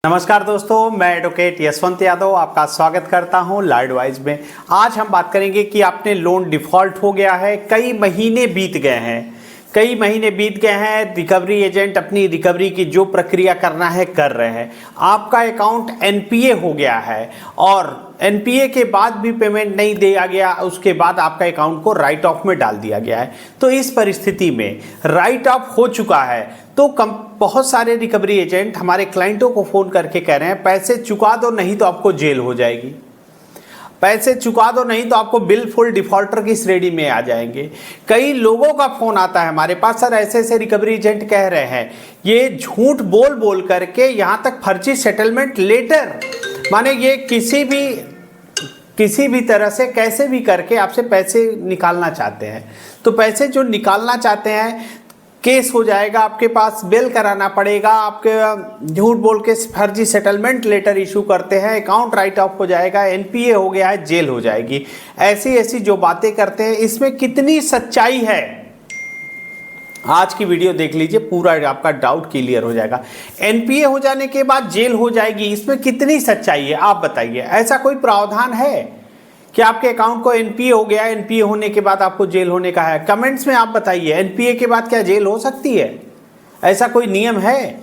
नमस्कार दोस्तों, मैं एडवोकेट यशवंत यादव आपका स्वागत करता हूं लॉ एडवाइस में। आज हम बात करेंगे कि आपने लोन डिफ़ॉल्ट हो गया है, कई महीने बीत गए हैं, रिकवरी एजेंट अपनी रिकवरी की जो प्रक्रिया करना है कर रहे हैं, आपका अकाउंट एनपीए हो गया है और एनपीए के बाद भी पेमेंट नहीं दिया गया, उसके बाद आपका अकाउंट को राइट ऑफ में डाल दिया गया है। तो इस परिस्थिति में राइट ऑफ हो चुका है तो बहुत सारे रिकवरी एजेंट हमारे क्लाइंटों को फ़ोन करके कह रहे हैं पैसे चुका दो नहीं तो आपको जेल हो जाएगी, पैसे चुका दो नहीं तो आपको बिल्कुल डिफॉल्टर की श्रेणी में आ जाएंगे। कई लोगों का फ़ोन आता है हमारे पास, सर ऐसे ऐसे रिकवरी एजेंट कह रहे हैं, ये झूठ बोल बोल करके यहाँ तक फर्जी सेटलमेंट लेटर, माने ये किसी भी तरह से कैसे भी करके आपसे पैसे निकालना चाहते हैं। तो पैसे जो निकालना चाहते हैं, केस हो जाएगा, आपके पास बेल कराना पड़ेगा, आपके झूठ बोल के फर्जी सेटलमेंट लेटर इशू करते हैं, अकाउंट राइट ऑफ हो जाएगा, एनपीए हो गया है, जेल हो जाएगी, ऐसी जो बातें करते हैं, इसमें कितनी सच्चाई है आज की वीडियो देख लीजिए, पूरा आपका डाउट क्लियर हो जाएगा। एनपीए हो जाने के बाद जेल हो जाएगी, इसमें कितनी सच्चाई है आप बताइए। ऐसा कोई प्रावधान है कि आपके अकाउंट को एनपीए हो गया, एनपीए होने के बाद आपको जेल होने का है? कमेंट्स में आप बताइए, एनपीए के बाद क्या जेल हो सकती है? ऐसा कोई नियम है?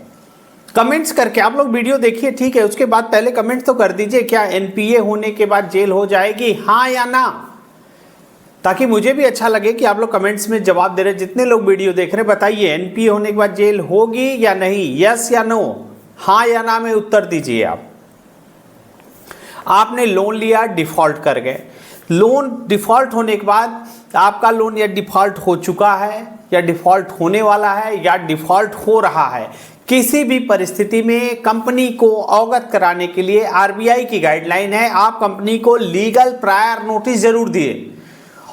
कमेंट्स करके आप लोग वीडियो देखिए, ठीक है, उसके बाद पहले कमेंट्स तो कर दीजिए, क्या एनपीए होने के बाद जेल हो जाएगी, हाँ या ना, ताकि मुझे भी अच्छा लगे कि आप लोग कमेंट्स में जवाब दे रहे। जितने लोग वीडियो देख रहे हैं बताइए, एनपीए होने के बाद जेल होगी या नहीं, यस या नो, हाँ या ना में उत्तर दीजिए। आपने लोन लिया, डिफ़ॉल्ट कर गए, लोन डिफ़ॉल्ट होने के बाद आपका लोन या डिफ़ॉल्ट हो चुका है या डिफ़ॉल्ट होने वाला है या डिफ़ॉल्ट हो रहा है, किसी भी परिस्थिति में कंपनी को अवगत कराने के लिए आरबीआई की गाइडलाइन है, आप कंपनी को लीगल प्रायर नोटिस जरूर दिए।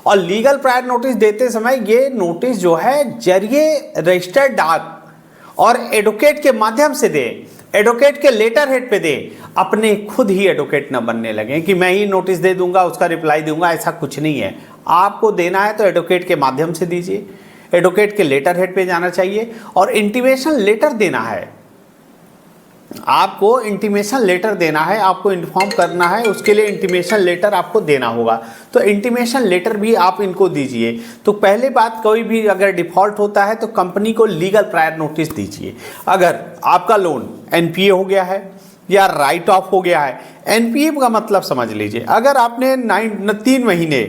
और लीगल प्रायर नोटिस देते समय ये नोटिस जो है जरिए रजिस्टर्ड डाक और एडवोकेट के माध्यम से दे, एडवोकेट के लेटर हेड पे दे। अपने खुद ही एडवोकेट न बनने लगे कि मैं ही नोटिस दे दूंगा, उसका रिप्लाई दूंगा, ऐसा कुछ नहीं है। आपको देना है तो एडवोकेट के माध्यम से दीजिए, एडवोकेट के लेटर हेड पे जाना चाहिए और इंटीमेशन लेटर देना है। आपको इंटीमेशन लेटर देना है, आपको इन्फॉर्म करना है, उसके लिए इंटीमेशन लेटर आपको देना होगा। तो इंटीमेशन लेटर भी आप इनको दीजिए। तो पहले बात, कोई भी अगर डिफ़ॉल्ट होता है तो कंपनी को लीगल प्रायर नोटिस दीजिए। अगर आपका लोन एनपीए हो गया है या राइट ऑफ हो गया है, एनपीए का मतलब समझ लीजिए, अगर आपने 3 महीने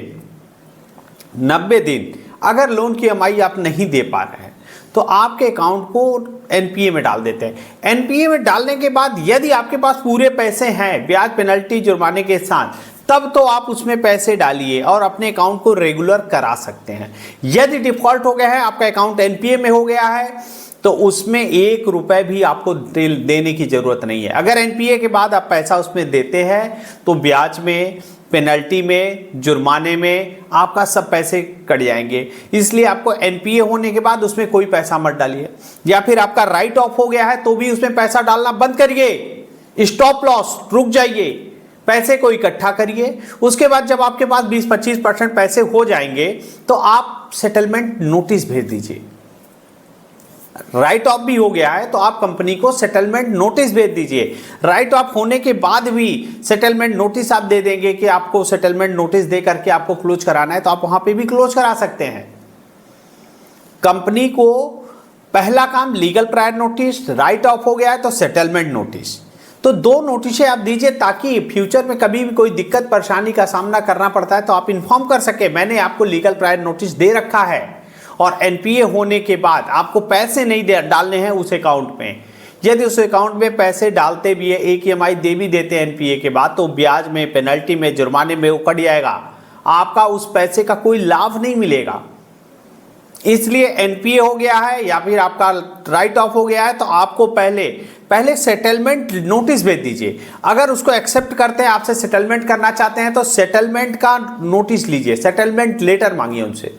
90 दिन अगर लोन की ईएमआई आप नहीं दे पा रहे हैं तो आपके अकाउंट को एनपीए में डाल देते हैं। एनपीए में डालने के बाद यदि आपके पास पूरे पैसे हैं ब्याज पेनल्टी जुर्माने के साथ, तब तो आप उसमें पैसे डालिए और अपने अकाउंट को रेगुलर करा सकते हैं। यदि डिफ़ॉल्ट हो गया है, आपका अकाउंट एनपीए में हो गया है, तो उसमें 1 रुपए भी आपको देने की ज़रूरत नहीं है। अगर एनपीए के बाद आप पैसा उसमें देते हैं तो ब्याज में, पेनल्टी में, जुर्माने में आपका सब पैसे कट जाएंगे। इसलिए आपको एनपीए होने के बाद उसमें कोई पैसा मत डालिए। या फिर आपका राइट ऑफ हो गया है तो भी उसमें पैसा डालना बंद करिए, स्टॉप लॉस, रुक जाइए, पैसे को इकट्ठा करिए। उसके बाद जब आपके पास 20-25% पैसे हो जाएंगे तो आप सेटलमेंट नोटिस भेज दीजिए। राइट ऑफ भी हो गया है तो आप कंपनी को सेटलमेंट नोटिस भेज दीजिए। राइट ऑफ होने के बाद भी सेटलमेंट नोटिस आप दे देंगे कि आपको सेटलमेंट नोटिस दे करके आपको क्लोज कराना है, तो आप वहां पे भी क्लोज करा सकते हैं। कंपनी को पहला काम legal prior notice, right of हो गया है तो सेटलमेंट नोटिस, तो 2 नोटिसें आप दीजिए ताकि फ्यूचर में कभी भी कोई दिक्कत परेशानी का सामना करना पड़ता है तो आप इन्फॉर्म कर सके, मैंने आपको लीगल प्रायर नोटिस दे रखा है और एनपीए होने के बाद आपको पैसे नहीं डालने हैं उस अकाउंट में। यदि उस अकाउंट में पैसे डालते भी है, एक ईएमआई दे भी देते हैं एनपीए के बाद, तो ब्याज में, पेनल्टी में, जुर्माने में वो कट जाएगा, आपका उस पैसे का कोई लाभ नहीं मिलेगा। इसलिए एनपीए हो गया है या फिर आपका राइट ऑफ हो गया है तो आपको पहले सेटलमेंट नोटिस भेज दीजिए। अगर उसको एक्सेप्ट करते हैं, आपसे सेटलमेंट करना चाहते हैं तो सेटलमेंट का नोटिस लीजिए, सेटलमेंट लेटर मांगिए उनसे।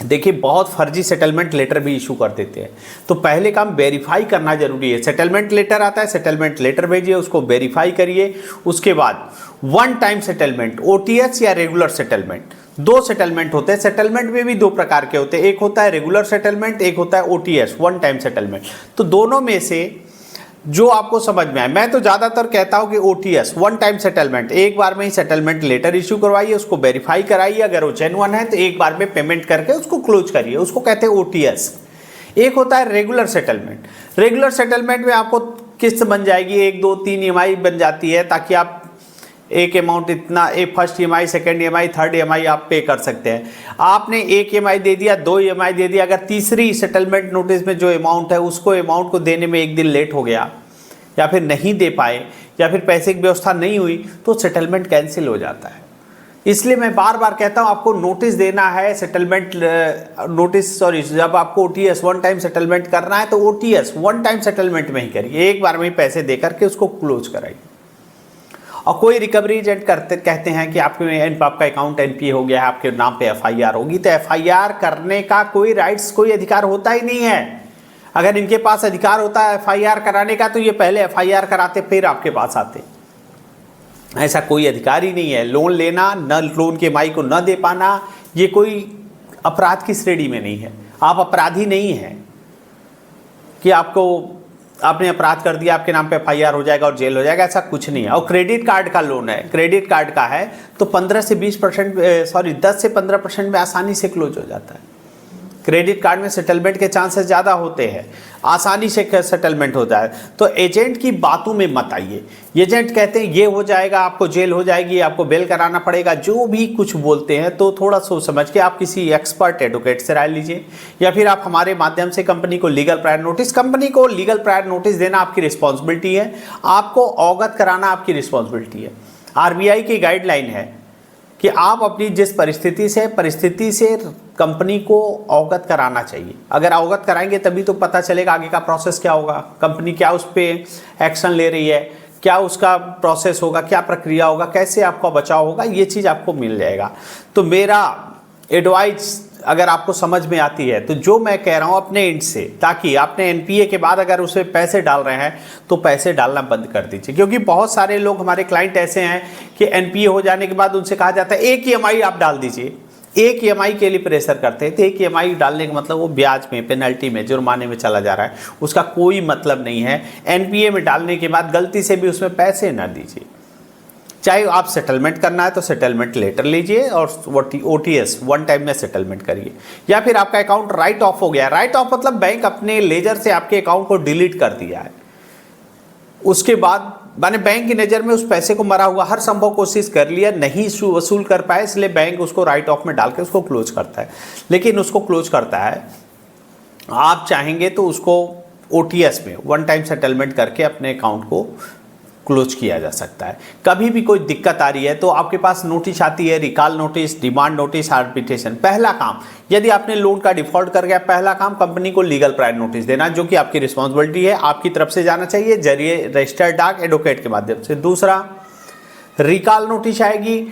देखिए, बहुत फर्जी सेटलमेंट लेटर भी इशू कर देते हैं, तो पहले काम वेरीफाई करना जरूरी है। सेटलमेंट लेटर आता है, सेटलमेंट लेटर भेजिए, उसको वेरीफाई करिए। उसके बाद 1 टाइम सेटलमेंट, ओटीएस या रेगुलर सेटलमेंट, 2 सेटलमेंट होते हैं। सेटलमेंट में भी 2 प्रकार के होते हैं, एक होता है रेगुलर सेटलमेंट, एक होता है ओटीएस, 1 टाइम सेटलमेंट। तो दोनों में से जो आपको समझ में आए। मैं तो ज़्यादातर कहता हूँ कि OTS, वन टाइम सेटलमेंट, एक बार में ही सेटलमेंट लेटर इशू करवाइए, उसको वेरीफाई कराइए, अगर वो जेन्युइन है तो एक बार में पेमेंट करके उसको क्लोज करिए, उसको कहते हैं OTS। एक होता है रेगुलर सेटलमेंट। रेगुलर सेटलमेंट में आपको किस्त बन जाएगी, 1 2 3 EMI बन जाती है, ताकि आप एक अमाउंट इतना, एक first EMI, second EMI, third EMI आप पे कर सकते हैं। आपने एक EMI दे दिया, 2 EMI दे दिया, अगर तीसरी सेटलमेंट नोटिस में जो अमाउंट है उसको अमाउंट को देने में 1 दिन लेट हो गया, या फिर नहीं दे पाए, या फिर पैसे की व्यवस्था नहीं हुई, तो सेटलमेंट कैंसिल हो जाता है। इसलिए मैं बार बार कहता हूँ आपको नोटिस देना है, सेटलमेंट नोटिस, सॉरी, जब आपको OTS वन टाइम सेटलमेंट करना है तो OTS वन टाइम सेटलमेंट में ही करिए, एक बार में ही पैसे दे करके उसको क्लोज कराइए। और कोई रिकवरी एजेंट कहते हैं कि आपका अकाउंट NPA हो गया है, आपके नाम पे FIR होगी, तो FIR करने का कोई राइट्स, कोई अधिकार होता ही नहीं है। अगर इनके पास अधिकार होता है FIR कराने का तो ये पहले FIR कराते फिर आपके पास आते। ऐसा कोई अधिकार ही नहीं है। लोन लेना, न लोन के EMI को न दे पाना, ये कोई अपराध की श्रेणी में नहीं है। आप अपराधी नहीं हैं कि आपने अपराध कर दिया, आपके नाम पे FIR हो जाएगा और जेल हो जाएगा, ऐसा कुछ नहीं है। और क्रेडिट कार्ड का लोन है, क्रेडिट कार्ड का है तो 10 से 15% में आसानी से क्लोज हो जाता है। क्रेडिट कार्ड में सेटलमेंट के चांसेस ज़्यादा होते हैं, आसानी से सेटलमेंट होता है। तो एजेंट की बातों में मत आइए। एजेंट कहते हैं ये हो जाएगा, आपको जेल हो जाएगी, आपको बेल कराना पड़ेगा, जो भी कुछ बोलते हैं, तो थोड़ा सोच समझ के आप किसी एक्सपर्ट एडवोकेट से राय लीजिए, या फिर आप हमारे माध्यम से कंपनी को लीगल प्रायर नोटिस देना आपकी रिस्पॉन्सिबिलिटी है, आपको अवगत कराना आपकी रिस्पॉन्सिबिलिटी है। RBI की गाइडलाइन है कि आप अपनी जिस परिस्थिति से कंपनी को अवगत कराना चाहिए। अगर अवगत कराएंगे तभी तो पता चलेगा आगे का प्रोसेस क्या होगा, कंपनी क्या उस पर एक्शन ले रही है, क्या उसका प्रोसेस होगा, क्या प्रक्रिया होगा, कैसे आपका बचाव होगा, ये चीज़ आपको मिल जाएगा। तो मेरा एडवाइस अगर आपको समझ में आती है तो जो मैं कह रहा हूँ अपने एंड से, ताकि आपने NPA के बाद अगर उसमें पैसे डाल रहे हैं तो पैसे डालना बंद कर दीजिए। क्योंकि बहुत सारे लोग, हमारे क्लाइंट ऐसे हैं कि NPA हो जाने के बाद उनसे कहा जाता है एक EMI आप डाल दीजिए, एक EMI के लिए प्रेशर करते हैं। तो एक EMI डालने का मतलब वो ब्याज में, पेनल्टी में, जुर्माने में चला जा रहा है, उसका कोई मतलब नहीं है। NPA में डालने के बाद गलती से भी उसमें पैसे ना दीजिए। चाहे आप सेटलमेंट करना है तो सेटलमेंट लेटर लीजिए और OTS वन टाइम में सेटलमेंट करिए। या फिर आपका अकाउंट राइट ऑफ हो गया, राइट ऑफ मतलब बैंक अपने लेजर से आपके अकाउंट को डिलीट कर दिया है, उसके बाद माने बैंक की नज़र में उस पैसे को मरा हुआ, हर संभव कोशिश कर लिया, नहीं वसूल कर पाए, इसलिए बैंक उसको राइट ऑफ में डाल के उसको क्लोज करता है। लेकिन उसको क्लोज करता है, आप चाहेंगे तो उसको OTS में वन टाइम सेटलमेंट करके अपने अकाउंट को क्लोज किया जा सकता है। कभी भी कोई दिक्कत आ रही है तो आपके पास नोटिस आती है, recall notice, demand notice, arbitration. पहला काम, यदि आपने लोन का डिफॉल्ट कर गया, पहला काम कंपनी को लीगल प्रायर नोटिस देना, जो कि आपकी रिस्पॉन्सिबिलिटी है, आपकी तरफ से जाना चाहिए जरिए रजिस्टर्ड डाक एडवोकेट के माध्यम से। दूसरा, रिकॉल नोटिस आएगी,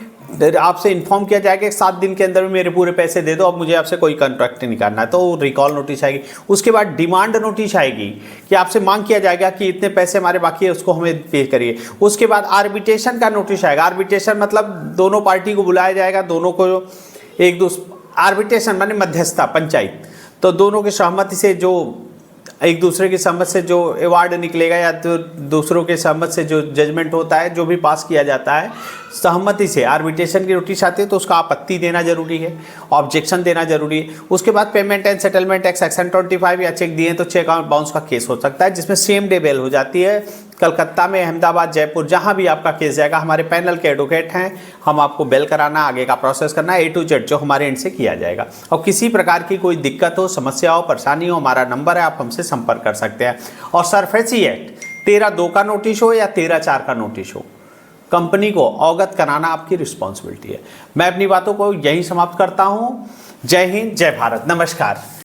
आपसे इन्फॉर्म किया जाएगा कि 7 दिन के अंदर में मेरे पूरे पैसे दे दो, अब मुझे आपसे कोई कॉन्ट्रैक्ट नहीं करना है, तो रिकॉल नोटिस आएगी। उसके बाद डिमांड नोटिस आएगी कि आपसे मांग किया जाएगा कि इतने पैसे हमारे बाकी है, उसको हमें पे करिए। उसके बाद आर्बिट्रेशन का नोटिस आएगा। आर्बिट्रेशन मतलब दोनों पार्टी को बुलाया जाएगा, दोनों को एक दूसरे, आर्बिट्रेशन माने मध्यस्थता, पंचायत, तो दोनों की सहमति से जो एक दूसरे की सहमति से जो अवार्ड निकलेगा या तो दूसरों के सहमति से जो जजमेंट होता है, जो भी पास किया जाता है, सहमति से आर्बिट्रेशन की नोटिस आती है तो उसका आपत्ति देना जरूरी है, ऑब्जेक्शन देना जरूरी है। उसके बाद payment and settlement act section 25 या चेक दिए तो चेक बाउंस का केस हो सकता है, जिसमें सेम डे बेल हो जाती है। कलकत्ता में, अहमदाबाद, जयपुर, जहां भी आपका केस जाएगा, हमारे पैनल के एडवोकेट हैं, हम आपको बेल कराना, आगे का प्रोसेस करना, A to Z जो हमारे एंड से किया जाएगा। और किसी प्रकार की कोई दिक्कत हो, समस्या हो, परेशानी हो, हमारा नंबर है, आप हमसे संपर्क कर सकते हैं। और सरफेसी एक्ट 13(2) का नोटिस हो या 13(4) का नोटिस हो, कंपनी को अवगत कराना आपकी रिस्पॉन्सिबिलिटी है। मैं अपनी बातों को यहीं समाप्त करता हूं। जय हिंद, जय भारत, नमस्कार।